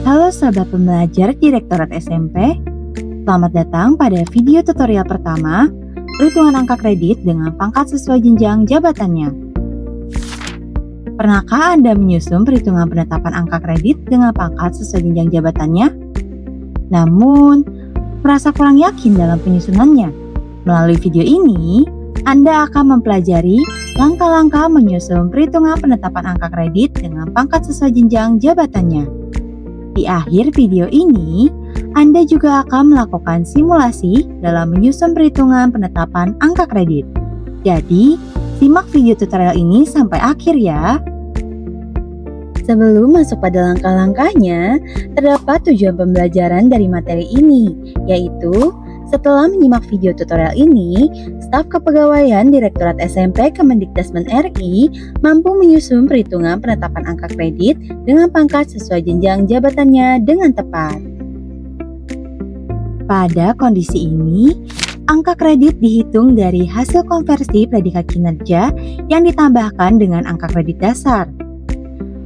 Halo sahabat pembelajar Direktorat SMP, selamat datang pada video tutorial pertama perhitungan angka kredit dengan pangkat sesuai jenjang jabatannya. Pernahkah Anda menyusun perhitungan penetapan angka kredit dengan pangkat sesuai jenjang jabatannya? Namun, merasa kurang yakin dalam penyusunannya? Melalui video ini, Anda akan mempelajari langkah-langkah menyusun perhitungan penetapan angka kredit dengan pangkat sesuai jenjang jabatannya. Di akhir video ini, Anda juga akan melakukan simulasi dalam menyusun perhitungan penetapan angka kredit. Jadi, simak video tutorial ini sampai akhir ya. Sebelum masuk pada langkah-langkahnya, terdapat tujuan pembelajaran dari materi ini, yaitu setelah menyimak video tutorial ini, staf kepegawaian Direktorat SMP Kemendikbudristek RI mampu menyusun perhitungan penetapan angka kredit dengan pangkat sesuai jenjang jabatannya dengan tepat. Pada kondisi ini, angka kredit dihitung dari hasil konversi predikat kinerja yang ditambahkan dengan angka kredit dasar.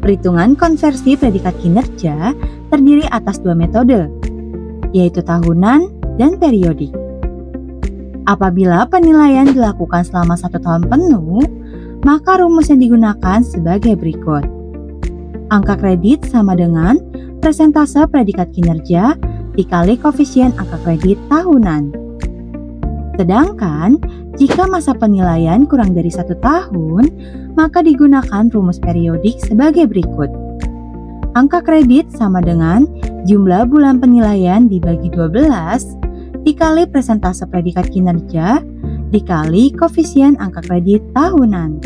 Perhitungan konversi predikat kinerja terdiri atas dua metode, yaitu tahunan dan periodik. Apabila penilaian dilakukan selama 1 tahun penuh, maka rumus yang digunakan sebagai berikut. Angka kredit sama dengan persentase predikat kinerja dikali koefisien angka kredit tahunan. Sedangkan, jika masa penilaian kurang dari 1 tahun, maka digunakan rumus periodik sebagai berikut. Angka kredit sama dengan jumlah bulan penilaian dibagi 12 dikali persentase predikat kinerja dikali koefisien angka kredit tahunan.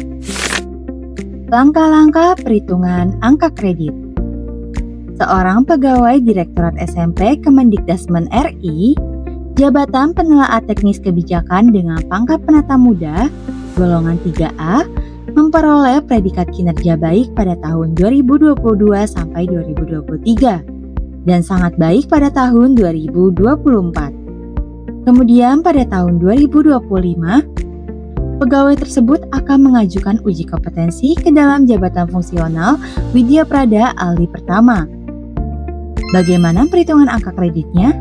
Langkah-langkah perhitungan angka kredit. Seorang pegawai Direktorat SMP Kemendikbudristek RI, jabatan penelaah teknis kebijakan dengan pangkat penata muda, golongan 3A, memperoleh predikat kinerja baik pada tahun 2022 sampai 2023 dan sangat baik pada tahun 2024. Kemudian pada tahun 2025, pegawai tersebut akan mengajukan uji kompetensi ke dalam jabatan fungsional Widya Prada Aldi Pertama. Bagaimana perhitungan angka kreditnya?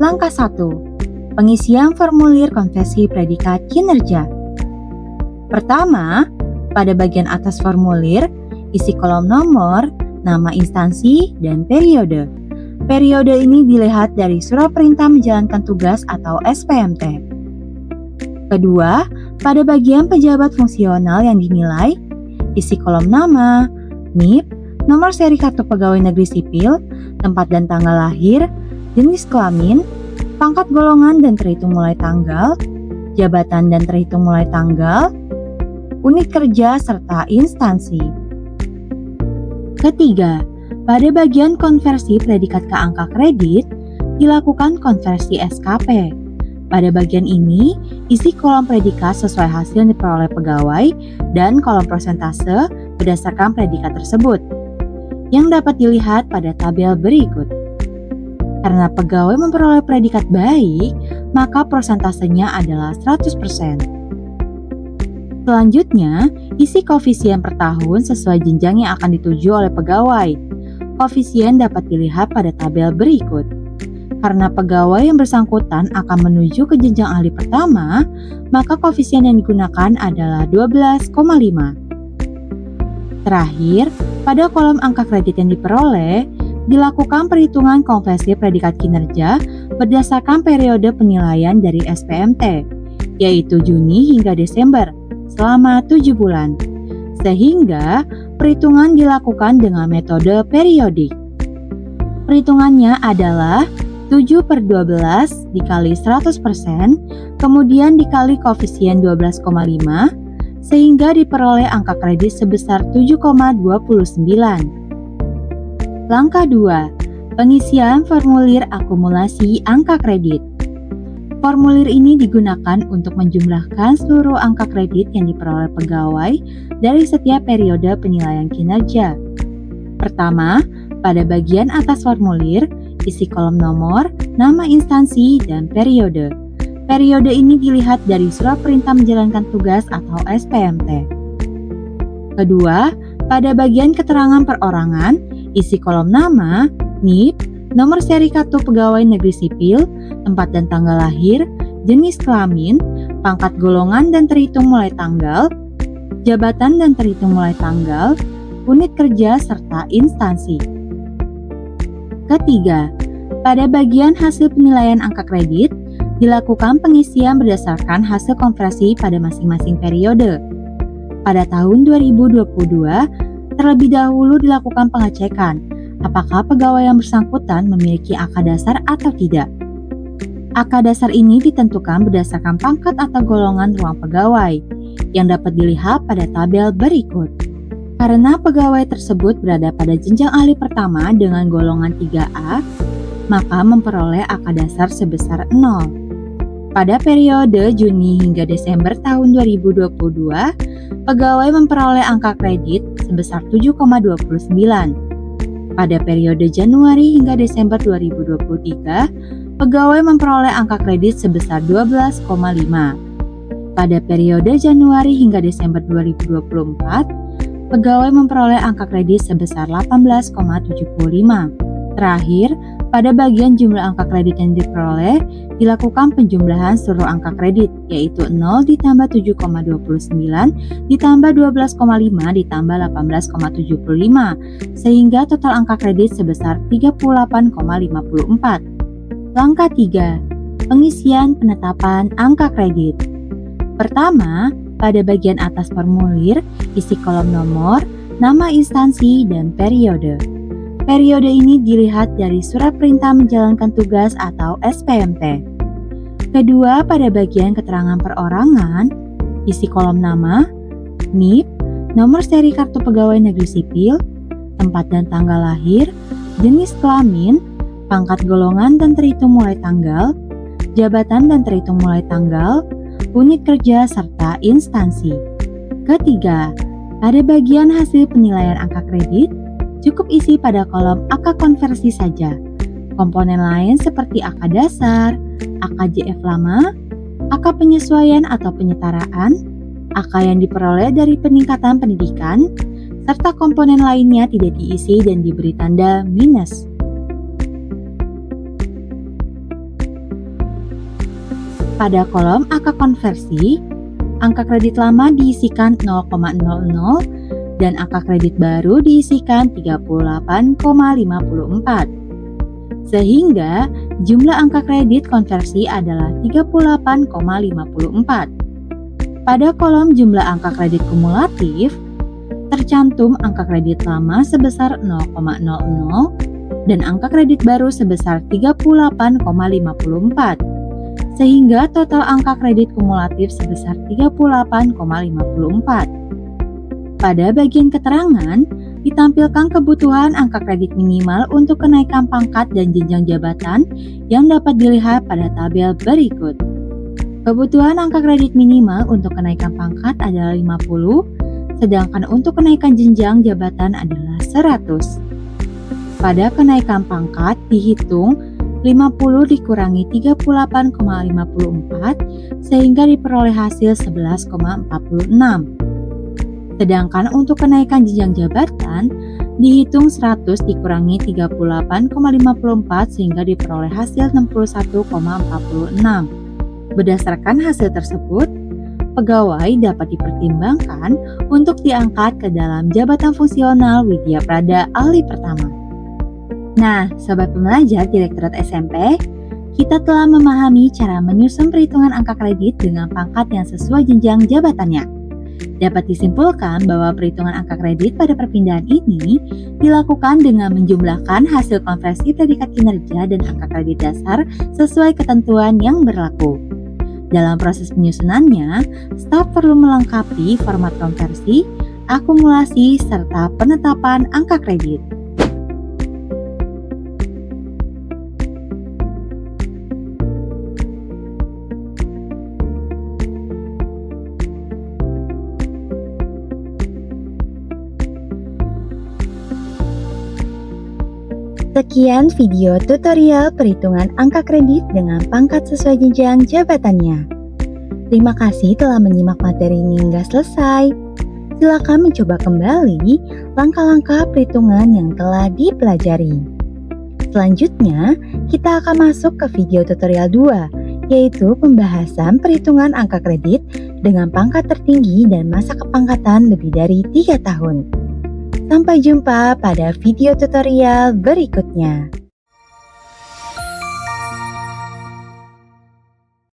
Langkah 1. Pengisian formulir konversi predikat kinerja. Pertama, pada bagian atas formulir, isi kolom nomor, nama instansi, dan periode. Periode ini dilihat dari surat perintah menjalankan tugas atau SPMT. Kedua, pada bagian pejabat fungsional yang dinilai, isi kolom nama, NIP, nomor seri kartu pegawai negeri sipil, tempat dan tanggal lahir, jenis kelamin, pangkat golongan dan terhitung mulai tanggal, jabatan dan terhitung mulai tanggal, unit kerja serta instansi. Ketiga, pada bagian konversi predikat ke angka kredit, dilakukan konversi SKP. Pada bagian ini, isi kolom predikat sesuai hasil yang diperoleh pegawai dan kolom persentase berdasarkan predikat tersebut, yang dapat dilihat pada tabel berikut. Karena pegawai memperoleh predikat baik, maka persentasenya adalah 100%. Selanjutnya, isi koefisien per tahun sesuai jenjang yang akan dituju oleh pegawai. Koefisien dapat dilihat pada tabel berikut. Karena pegawai yang bersangkutan akan menuju ke jenjang ahli pertama, maka koefisien yang digunakan adalah 12,5. Terakhir, pada kolom angka kredit yang diperoleh, dilakukan perhitungan konversi predikat kinerja berdasarkan periode penilaian dari SPMT, yaitu Juni hingga Desember, selama 7 bulan. Sehingga perhitungan dilakukan dengan metode periodik. Perhitungannya adalah 7/12 dikali 100%, kemudian dikali koefisien 12,5, sehingga diperoleh angka kredit sebesar 7,29. Langkah 2. Pengisian formulir akumulasi angka kredit. Formulir ini digunakan untuk menjumlahkan seluruh angka kredit yang diperoleh pegawai dari setiap periode penilaian kinerja. Pertama, pada bagian atas formulir, isi kolom nomor, nama instansi, dan periode. Periode ini dilihat dari surat perintah menjalankan tugas atau SPMT. Kedua, pada bagian keterangan perorangan, isi kolom nama, NIP, nomor seri kartu pegawai negeri sipil, tempat dan tanggal lahir, jenis kelamin, pangkat golongan dan terhitung mulai tanggal, jabatan dan terhitung mulai tanggal, unit kerja serta instansi. Ketiga, pada bagian hasil penilaian angka kredit, dilakukan pengisian berdasarkan hasil konversi pada masing-masing periode. Pada tahun 2022, terlebih dahulu dilakukan pengecekan apakah pegawai yang bersangkutan memiliki angka dasar atau tidak. Angka dasar ini ditentukan berdasarkan pangkat atau golongan ruang pegawai yang dapat dilihat pada tabel berikut. Karena pegawai tersebut berada pada jenjang ahli pertama dengan golongan 3A, maka memperoleh angka dasar sebesar 0. Pada periode Juni hingga Desember tahun 2022, pegawai memperoleh angka kredit sebesar 7,29. Pada periode Januari hingga Desember 2023, pegawai memperoleh angka kredit sebesar 12,5. Pada periode Januari hingga Desember 2024, pegawai memperoleh angka kredit sebesar 18,75. Terakhir, pada bagian jumlah angka kredit yang diperoleh, dilakukan penjumlahan seluruh angka kredit, yaitu 0 ditambah 7,29 ditambah 12,5 ditambah 18,75, sehingga total angka kredit sebesar 38,54. Langkah 3. Pengisian penetapan angka kredit. Pertama, pada bagian atas formulir, isi kolom nomor, nama instansi, dan periode. Periode ini dilihat dari surat perintah menjalankan tugas atau SPMT. Kedua, pada bagian keterangan perorangan, isi kolom nama, NIP, nomor seri kartu pegawai negeri sipil, tempat dan tanggal lahir, jenis kelamin, pangkat golongan dan terhitung mulai tanggal, jabatan dan terhitung mulai tanggal, unit kerja serta instansi. Ketiga, pada bagian hasil penilaian angka kredit, cukup isi pada kolom angka konversi saja. Komponen lain seperti angka dasar, angka JF lama, angka penyesuaian atau penyetaraan, angka yang diperoleh dari peningkatan pendidikan, serta komponen lainnya tidak diisi dan diberi tanda minus. Pada kolom angka konversi, angka kredit lama diisikan 0,00 dan angka kredit baru diisikan 38,54. Sehingga jumlah angka kredit konversi adalah 38,54. Pada kolom jumlah angka kredit kumulatif, tercantum angka kredit lama sebesar 0,00 dan angka kredit baru sebesar 38,54. Sehingga total angka kredit kumulatif sebesar 38,54. Pada bagian keterangan, ditampilkan kebutuhan angka kredit minimal untuk kenaikan pangkat dan jenjang jabatan yang dapat dilihat pada tabel berikut. Kebutuhan angka kredit minimal untuk kenaikan pangkat adalah 50, sedangkan untuk kenaikan jenjang jabatan adalah 100. Pada kenaikan pangkat dihitung 50 dikurangi 38,54 sehingga diperoleh hasil 11,46. Sedangkan untuk kenaikan jenjang jabatan dihitung 100 dikurangi 38,54 sehingga diperoleh hasil 61,46. Berdasarkan hasil tersebut, pegawai dapat dipertimbangkan untuk diangkat ke dalam jabatan fungsional Widya Prada Ahli Pertama. Nah, Sobat Pembelajar Direktorat SMP, kita telah memahami cara menyusun perhitungan angka kredit dengan pangkat yang sesuai jenjang jabatannya. Dapat disimpulkan bahwa perhitungan angka kredit pada perpindahan ini dilakukan dengan menjumlahkan hasil konversi predikat kinerja dan angka kredit dasar sesuai ketentuan yang berlaku. Dalam proses penyusunannya, staf perlu melengkapi format konversi, akumulasi, serta penetapan angka kredit. Sekian video tutorial perhitungan angka kredit dengan pangkat sesuai jenjang jabatannya. Terima kasih telah menyimak materi ini hingga selesai. Silakan mencoba kembali langkah-langkah perhitungan yang telah dipelajari. Selanjutnya, kita akan masuk ke video tutorial 2, yaitu pembahasan perhitungan angka kredit dengan pangkat tertinggi dan masa kepangkatan lebih dari 3 tahun. Sampai jumpa pada video tutorial berikutnya.